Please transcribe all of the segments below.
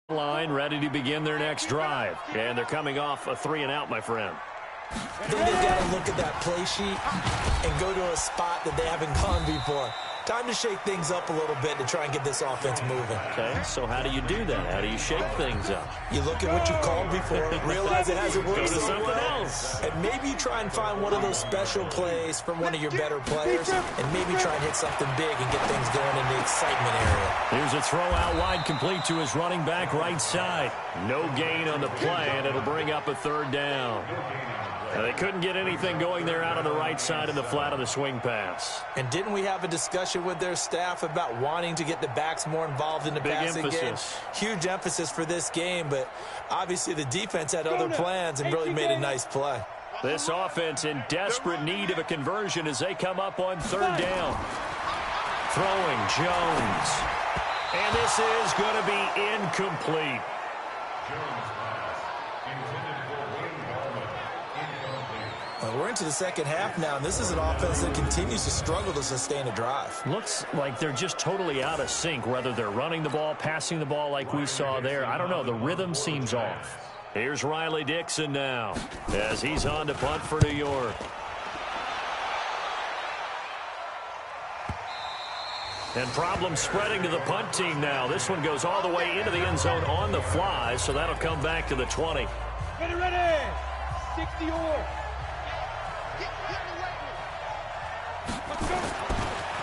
Line ready to begin their next drive. And they're coming off a 3-and-out, my friend. I think they've got to look at that play sheet and go to a spot that they haven't gone before. Time to shake things up a little bit to try and get this offense moving. Okay, so how do you do that? How do you shake things up? You look at what you called before, realize it hasn't worked Go to so something well, else. and maybe you try and find one of those special plays from one of your better players, and maybe try and hit something big and get things going in the excitement area. Here's a throw out wide, complete to his running back right side. No gain on the play, and it'll bring up a 3rd down. They couldn't get anything going there out on the right side in the flat of the swing pass. And didn't we have a discussion with their staff about wanting to get the backs more involved in the passing game? Huge emphasis for this game, but obviously the defense had other plans and really made a nice play. This offense in desperate need of a conversion as they come up on 3rd down. Throwing Jones. And this is going to be incomplete. Well, we're into the second half now, and this is an offense that continues to struggle to sustain a drive. Looks like they're just totally out of sync, whether they're running the ball, passing the ball like we saw there. I don't know. The rhythm seems off. Here's Riley Dixon now as he's on to punt for New York. And problems spreading to the punt team now. This one goes all the way into the end zone on the fly, so that'll come back to the 20. Ready. 60-or.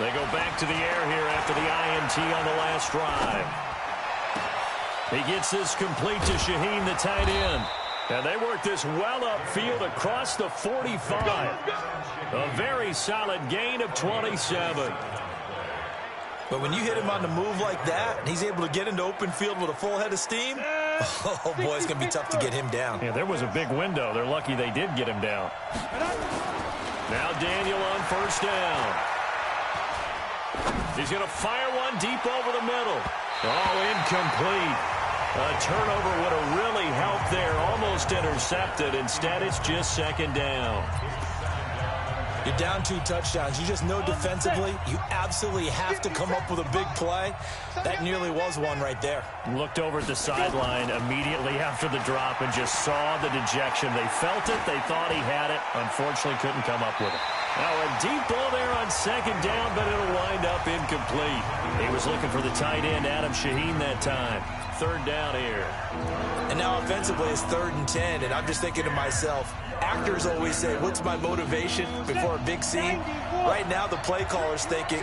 They go back to the air here after the INT on the last drive. He gets this complete to Shaheen, the tight end. And they work this well upfield across the 45. A very solid gain of 27. But when you hit him on the move like that, and he's able to get into open field with a full head of steam, oh, boy, it's going to be tough to get him down. Yeah, there was a big window. They're lucky they did get him down. Now Daniel on 1st down. He's going to fire one deep over the middle. Oh, incomplete. A turnover would have really helped there. Almost intercepted. Instead, it's just 2nd down. You're down 2 touchdowns. You just know defensively you absolutely have to come up with a big play. That nearly was one right there. Looked over at the sideline immediately after the drop and just saw the dejection. They felt it. They thought he had it. Unfortunately, couldn't come up with it. Now a deep ball there on 2nd down, but it'll wind up incomplete. He was looking for the tight end, Adam Shaheen, that time. 3rd down here. And now offensively it's 3rd and 10, and I'm just thinking to myself, actors always say, what's my motivation before a big scene? Right now the play caller's thinking,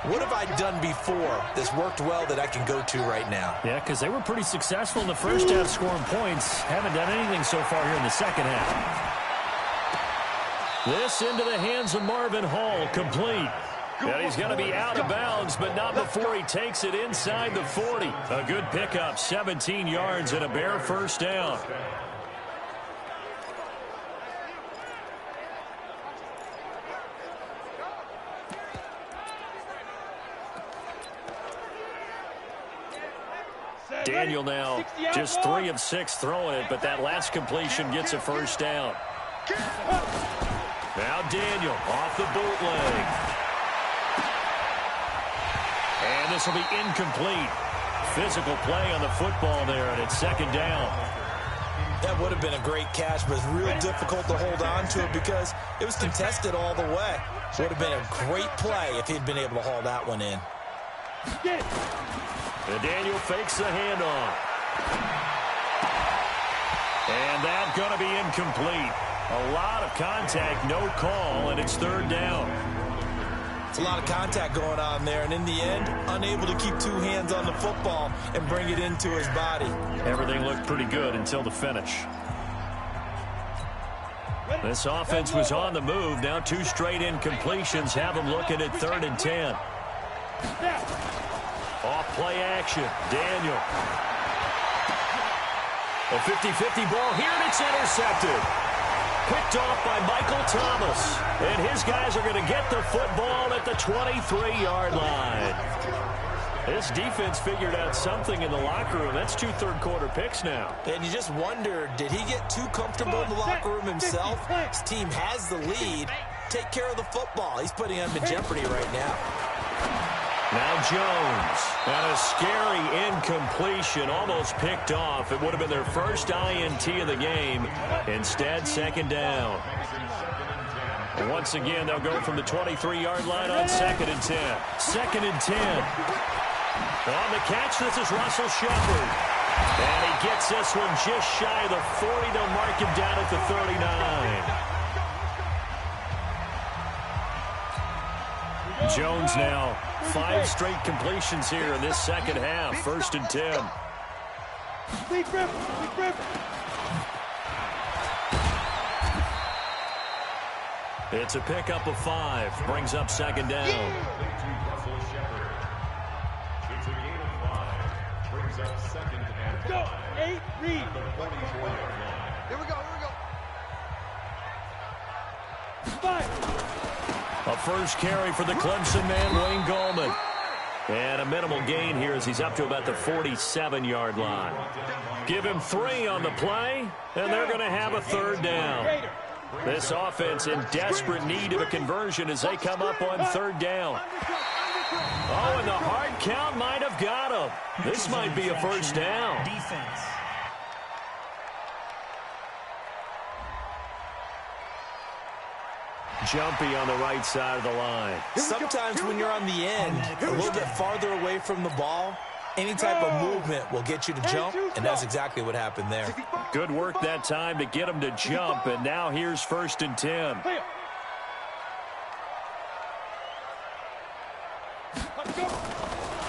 what have I done before that's worked well that I can go to right now? Yeah, because they were pretty successful in the first half scoring points. Haven't done anything so far here in the second half. This into the hands of Marvin Hall, complete. And he's going to be out of bounds, but not before he takes it inside the 40. A good pickup, 17 yards and a bare 1st down. Daniel now just 3 of 6 throwing it, but that last completion gets a 1st down. Now Daniel off the bootleg. And this will be incomplete. Physical play on the football there, and it's 2nd down. That would have been a great catch, but it's real difficult to hold on to it because it was contested all the way. Would have been a great play if he'd been able to haul that one in. And Daniel fakes the handoff. And that's going to be incomplete. A lot of contact, no call, and it's 3rd down. It's a lot of contact going on there, and in the end, unable to keep 2 hands on the football and bring it into his body. Everything looked pretty good until the finish. This offense was on the move. Now 2 straight incompletions have them looking at 3rd and 10. Off play action. Daniel. A 50-50 ball here, and it's intercepted. Picked off by Michael Thomas. And his guys are going to get the football at the 23-yard line. This defense figured out something in the locker room. That's 2 third-quarter picks now. And you just wonder, did he get too comfortable in the locker room himself? His team has the lead. Take care of the football. He's putting him in jeopardy right now. Now Jones. And a scary incompletion, almost picked off. It would have been their first INT of the game. Instead, second down. And once again, they'll go from the 23-yard line on 2nd and 10. 2nd and 10. On the catch, this is Russell Shepard. And he gets this one just shy of the 40. They'll mark him down at the 39. Jones now 5 straight completions here in this second half. 1st and 10. Big rip. It's a pickup of 5. Brings up 2nd down. Go. 8, read. Here we go. 5. A first carry for the Clemson man, Wayne Gallman. And a minimal gain here as he's up to about the 47-yard line. Give him 3 on the play, and they're going to have a 3rd down. This offense in desperate need of a conversion as they come up on 3rd down. Oh, and the hard count might have got him. This might be a 1st down. Defense. Jumpy on the right side of the line. Sometimes when you're on the end, a little bit farther away from the ball, any type of movement will get you to jump, and that's exactly what happened there. Good work that time to get him to jump, and now here's 1st and 10.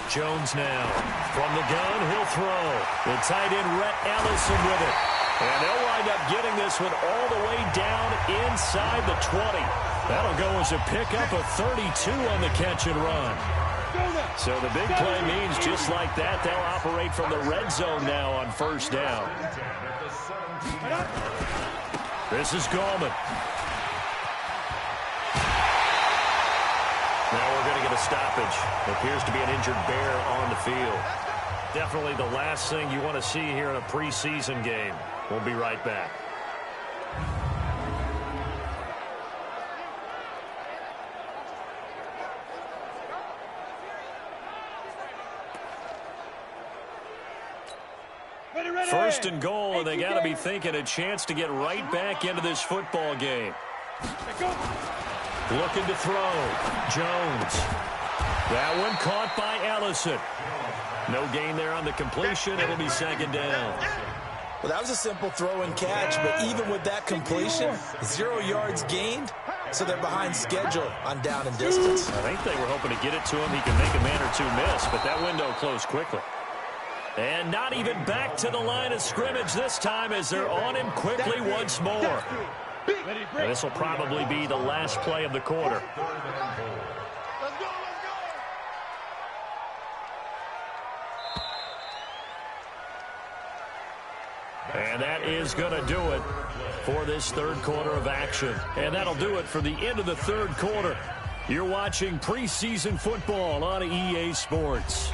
Jones now. From the gun, he'll throw. The tight end, Rhett Ellison, with it. And they'll wind up getting this one all the way down inside the 20. That'll go as a pickup of 32 on the catch and run. So the big play means just like that, they'll operate from the red zone now on 1st down. This is Gallman. Now we're going to get a stoppage. It appears to be an injured Bear on the field. Definitely the last thing you want to see here in a preseason game. We'll be right back. First and goal, and they got to be thinking a chance to get right back into this football game. Looking to throw. Jones. That one caught by Ellison. No gain there on the completion. It'll be 2nd down. Well, that was a simple throw and catch, but even with that completion, 0 yards gained, so they're behind schedule on down and distance. I think they were hoping to get it to him. He could make a man or two miss, but that window closed quickly. And not even back to the line of scrimmage this time as they're on him quickly once more. And this will probably be the last play of the quarter. And that is going to do it for this 3rd quarter of action. And that'll do it for the end of the 3rd quarter. You're watching preseason football on EA Sports.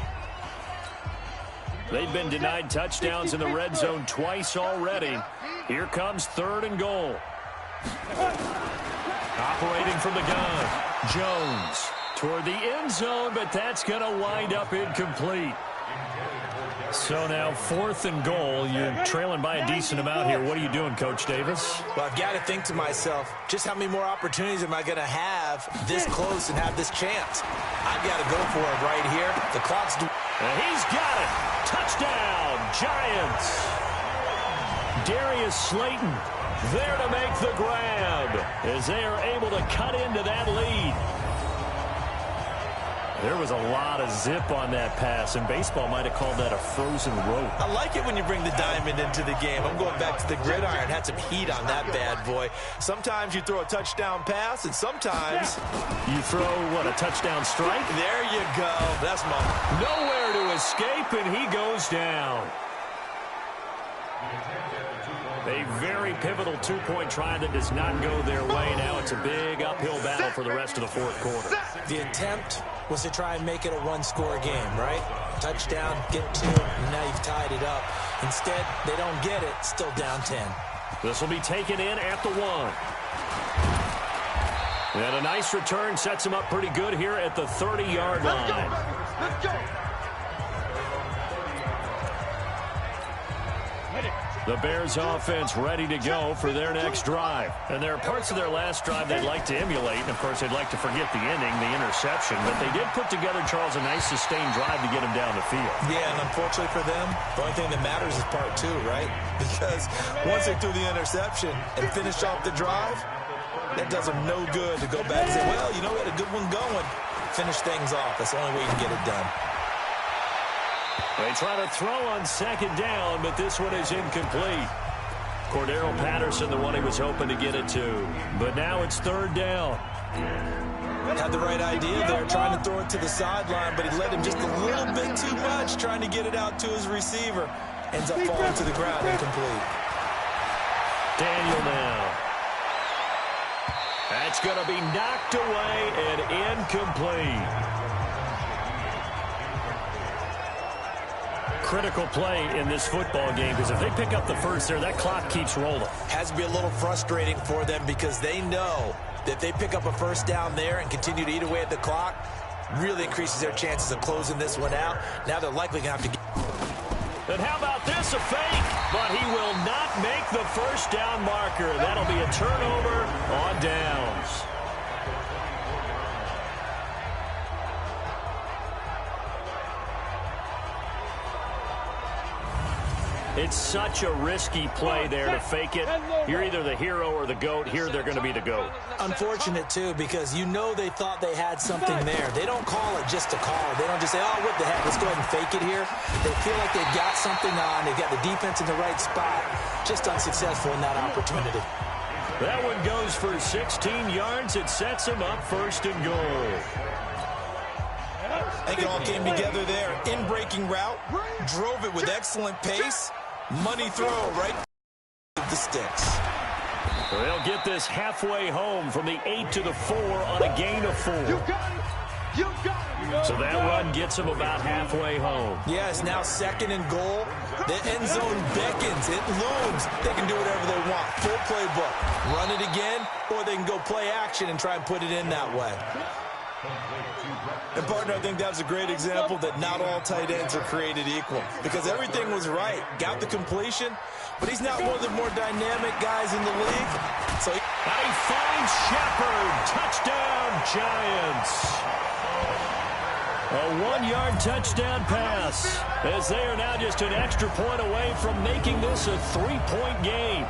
They've been denied touchdowns in the red zone twice already. Here comes 3rd and goal. Operating from the gun. Jones toward the end zone, but that's going to wind up incomplete. So now 4th and goal. You're trailing by a decent amount here. What are you doing, Coach Davis? Well, I've got to think to myself, just how many more opportunities am I going to have this close and have this chance? I've got to go for it right here. The clock's... And he's got it. Touchdown, Giants. Darius Slayton there to make the grab as they are able to cut into that lead. There was a lot of zip on that pass, and baseball might have called that a frozen rope. I like it when you bring the diamond into the game. I'm going back to the gridiron. Had some heat on that bad boy. Sometimes you throw a touchdown pass, and sometimes... You throw, what, a touchdown strike? There you go. That's my... Nowhere to escape, and he goes down. A very pivotal two-point try that does not go their way. Now it's a big uphill battle for the rest of the 4th quarter. The attempt was to try and make it a one-score game, right? Touchdown, get 2, and now you've tied it up. Instead, they don't get it, still down 10. This will be taken in at the 1. And a nice return sets him up pretty good here at the 30-yard line. Let's go. The Bears offense ready to go for their next drive. And there are parts of their last drive they'd like to emulate. And, of course, they'd like to forget the ending, the interception. But they did put together, Charles, a nice sustained drive to get him down the field. Yeah, and unfortunately for them, the only thing that matters is part two, right? Because once they threw the interception and finished off the drive, that does them no good to go back and say, well, you know, we had a good one going. Finish things off. That's the only way you can get it done. They try to throw on second down, but this one is incomplete. Cordero Patterson, the one he was hoping to get it to. But now it's third down. Had the right idea there, trying to throw it to the sideline, but he let him just a little bit too much, trying to get it out to his receiver. Ends up falling to the ground, incomplete. Daniel now. That's going to be knocked away and incomplete. Critical play in this football game, because if they pick up the first there, that clock keeps rolling. Has to be a little frustrating for them because they know that if they pick up a first down there and continue to eat away at the clock, really increases their chances of closing this one out. Now they're likely going to have to get... And how about this, a fake? But he will not make the first down marker. That'll be a turnover on downs. It's such a risky play there to fake it. You're either the hero or the GOAT. Here they're going to be the GOAT. Unfortunate, too, because you know they thought they had something there. They don't call it just to call it. They don't just say, oh, what the heck, let's go ahead and fake it here. They feel like they've got something on. They've got the defense in the right spot. Just unsuccessful in that opportunity. That one goes for 16 yards. It sets them up first and goal. I think it all came together there. In-breaking route, drove it with excellent pace. Money throw right to the sticks. They'll get this halfway home from the 8 to the 4 on a gain of 4. You got it. You got it. So that run gets them about halfway home. Yeah, it's now second and goal. The end zone beckons. It looms. They can do whatever they want. Full playbook. Run it again, or they can go play action and try and put it in that way. And, partner, I think that was a great example that not all tight ends are created equal because everything was right. Got the completion, but he's not one of the more dynamic guys in the league. So and he finds Shepard. Touchdown, Giants. A 1-yard touchdown pass as they are now just an extra point away from making this a 3-point game.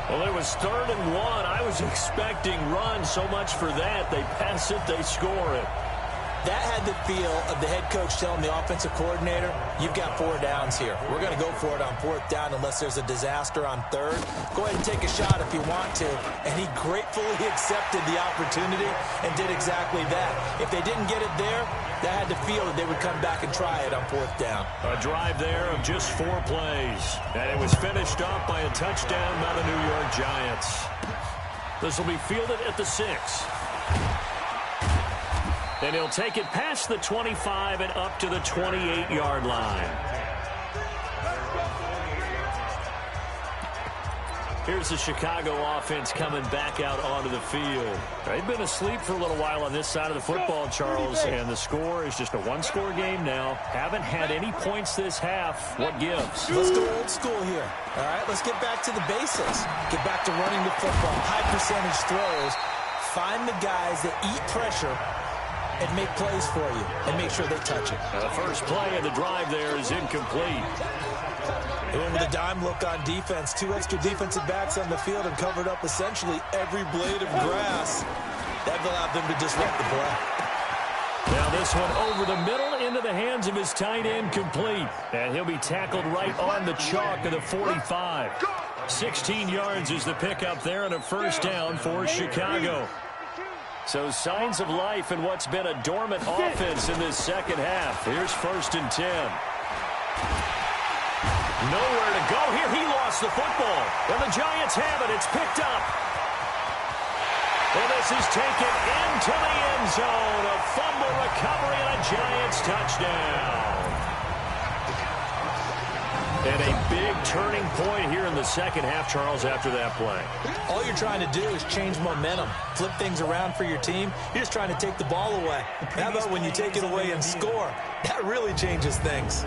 Well, it was 3rd and 1. I was expecting run so much for that. They pass it, they score it. That had the feel of the head coach telling the offensive coordinator, you've got 4 downs here. We're going to go for it on 4th down unless there's a disaster on 3rd. Go ahead and take a shot if you want to. And he gratefully accepted the opportunity and did exactly that. If they didn't get it there, that had the feel that they would come back and try it on 4th down. A drive there of just 4 plays. And it was finished off by a touchdown by the New York Giants. This will be fielded at the 6. And he'll take it past the 25 and up to the 28-yard line. Here's the Chicago offense coming back out onto the field. They've been asleep for a little while on this side of the football, Charles, and the score is just a 1-score game now. Haven't had any points this half. What gives? Let's go old school here. All right, let's get back to the basics. Get back to running the football, high percentage throws. Find the guys that eat pressure and make plays for you, and make sure they touch it. The first play of the drive there is incomplete. They went with a dime look on defense. 2 extra defensive backs on the field and covered up essentially every blade of grass. That allowed them to disrupt the play. Now this one over the middle into the hands of his tight end, complete. And he'll be tackled right on the chalk of the 45. 16 yards is the pickup there and a first down for Chicago. So signs of life in what's been a dormant offense in this second half. Here's 1st and 10. Nowhere to go here. He lost the football. And the Giants have it. It's picked up. And this is taken into the end zone. A fumble recovery and a Giants touchdown. And a big turning point here in the second half, Charles, after that play. All you're trying to do is change momentum, flip things around for your team. You're just trying to take the ball away. How about when you take it away and score? That really changes things.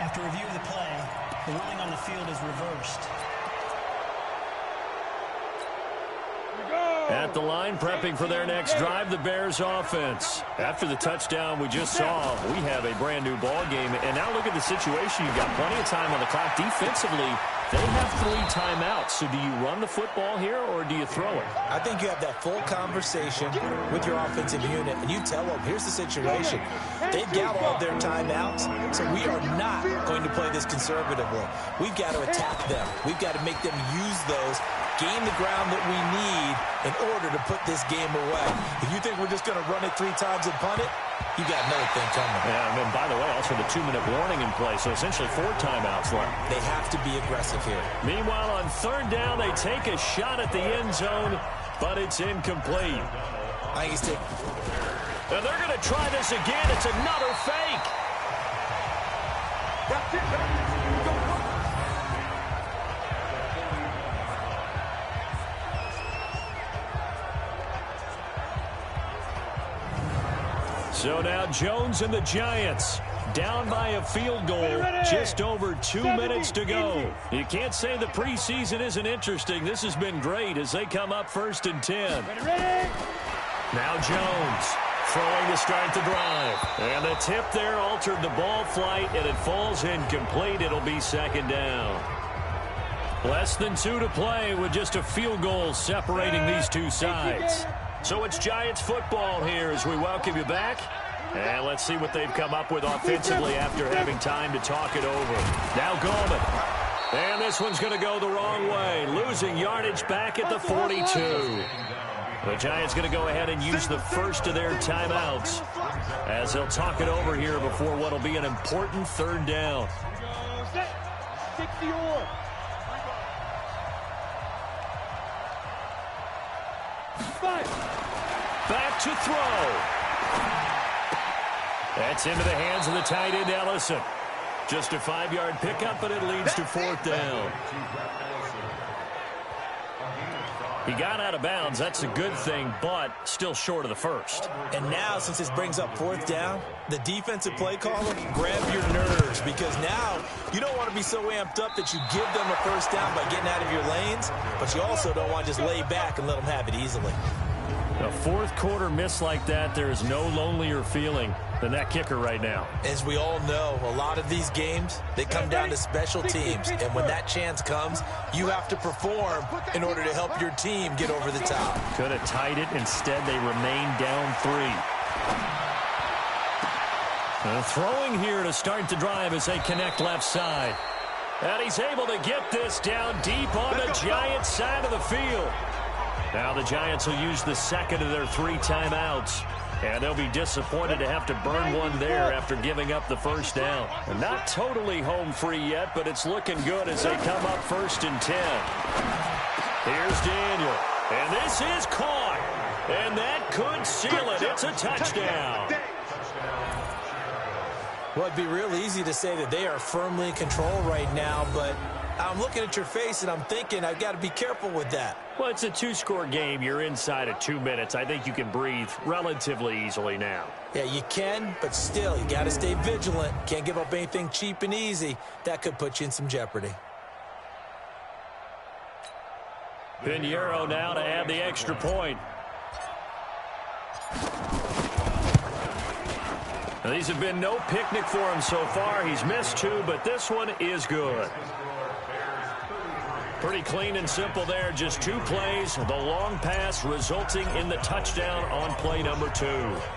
After review of the play, the ruling on the field is reversed. At the line, prepping for their next drive, the Bears offense. After the touchdown we just saw, we have a brand new ball game. And now look at the situation. You've got plenty of time on the clock. Defensively, they have 3 timeouts. So do you run the football here or do you throw it? I think you have that full conversation with your offensive unit, and you tell them, here's the situation. They've got all their timeouts, so we are not going to play this conservatively. We've got to attack them. We've got to make them use those, gain the ground that we need in order to put this game away. If you think we're just going to run it 3 times and punt it, you got another thing coming. Yeah, and by the way, also the 2-minute warning in play, so essentially 4 timeouts left. They have to be aggressive here. Meanwhile, on 3rd down, they take a shot at the end zone, but it's incomplete. I think he's taking... And they're going to try this again. It's another fake. That's it. Go. So now Jones and the Giants down by a field goal, just over 2 minutes to go. You can't say the preseason isn't interesting. This has been great as they come up 1st and 10. Now Jones throwing to start the drive. And the tip there altered the ball flight, and it falls incomplete. It'll be 2nd down. Less than 2 to play with just a field goal separating these two sides. So it's Giants football here as we welcome you back. And let's see what they've come up with offensively after having time to talk it over. Now Gallman. And this one's going to go the wrong way. Losing yardage back at the 42. The Giants going to go ahead and use the first of their timeouts as they'll talk it over here before what will be an important 3rd down. Back to throw. That's into the hands of the tight end, Ellison. Just a 5-yard pickup, but it leads to 4th down. He got out of bounds. That's a good thing, but still short of the first. And now, since this brings up 4th down, the defensive play caller, grab your nerves, because now you don't want to be so amped up that you give them a 1st down by getting out of your lanes, but you also don't want to just lay back and let them have it easily. A 4th quarter miss like that, there is no lonelier feeling than that kicker right now. As we all know, a lot of these games, they come down to special teams. And when that chance comes, you have to perform in order to help your team get over the top. Could have tied it. Instead, they remain down 3. Throwing here to start the drive as they connect left side. And he's able to get this down deep on the Giants side of the field. Now the Giants will use the 2nd of their 3 timeouts. And they'll be disappointed to have to burn one there after giving up the 1st down. And not totally home free yet, but it's looking good as they come up 1st and 10. Here's Daniel. And this is caught. And that could seal it. It's a touchdown. Well, it'd be real easy to say that they are firmly in control right now, but I'm looking at your face and I'm thinking I've got to be careful with that. Well, it's a 2-score game. You're inside of 2 minutes. I think you can breathe relatively easily now. Yeah, you can, but still, you got to stay vigilant. Can't give up anything cheap and easy. That could put you in some jeopardy. Pinheiro now to add the extra point. Now, these have been no picnic for him so far. He's missed 2, but this one is good. Pretty clean and simple there. Just 2 plays. The long pass resulting in the touchdown on play number 2.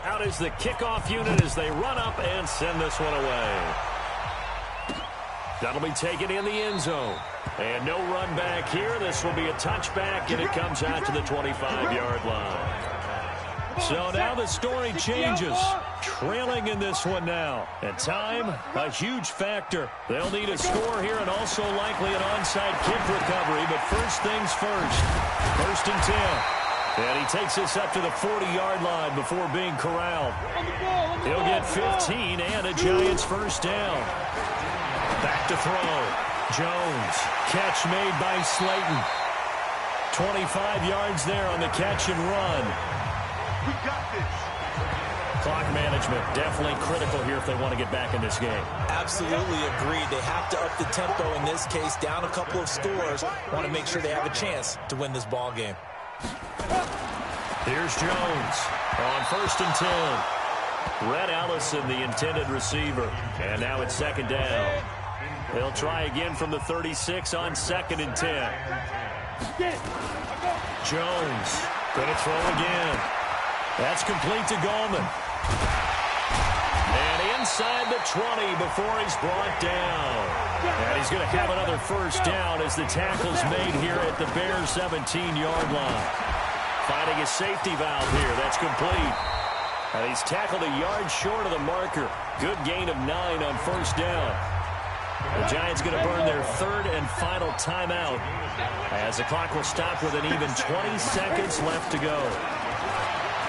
Out is the kickoff unit as they run up and send this one away. That'll be taken in the end zone. And no run back here. This will be a touchback, and it comes out to the 25-yard line. So now the story changes. Trailing in this one now. And time, a huge factor. They'll need a score here and also likely an onside kick recovery. But first things first. 1st and 10. And he takes us up to the 40-yard line before being corralled. He'll get 15 and a Giants first down. Back to throw. Jones. Catch made by Slayton. 25 yards there on the catch and run. We got this. Clock management definitely critical here if they want to get back in this game. Absolutely agreed. They have to up the tempo in this case, down a couple of scores. Want to make sure they have a chance to win this ball game. Here's Jones on 1st and 10. Red Allison, the intended receiver. And now it's 2nd down. They'll try again from the 36 on 2nd and 10. Jones going to throw again. That's complete to Gallman. And inside the 20 before he's brought down. And he's going to have another first down as the tackle's made here at the Bears' 17-yard line. Finding a safety valve here. That's complete. And he's tackled a yard short of the marker. Good gain of 9 on 1st down. The Giants going to burn their 3rd and final timeout as the clock will stop with an even 20 seconds left to go.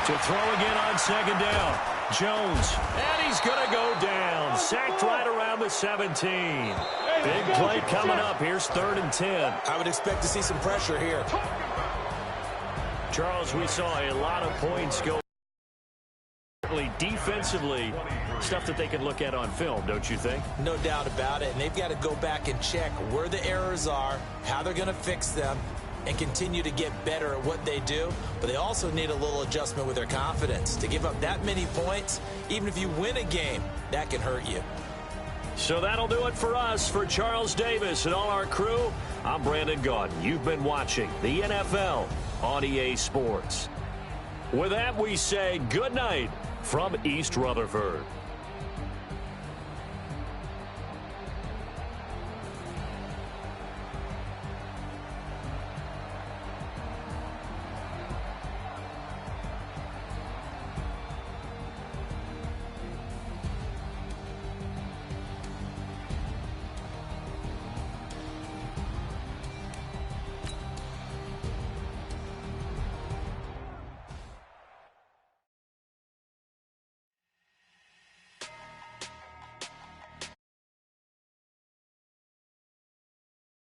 To throw again on 2nd down. Jones. And he's going to go down. Sacked right around the 17. Big play coming up. Here's 3rd and 10. I would expect to see some pressure here. Charles, we saw a lot of points go. Defensively, stuff that they can look at on film, don't you think? No doubt about it. And they've got to go back and check where the errors are, how they're going to fix them, and continue to get better at what they do. But they also need a little adjustment with their confidence. To give up that many points, even if you win a game, that can hurt you. So that'll do it for us. For Charles Davis and all our crew, I'm Brandon Gaudin. You've been watching the NFL on EA Sports. With that, we say good night from East Rutherford.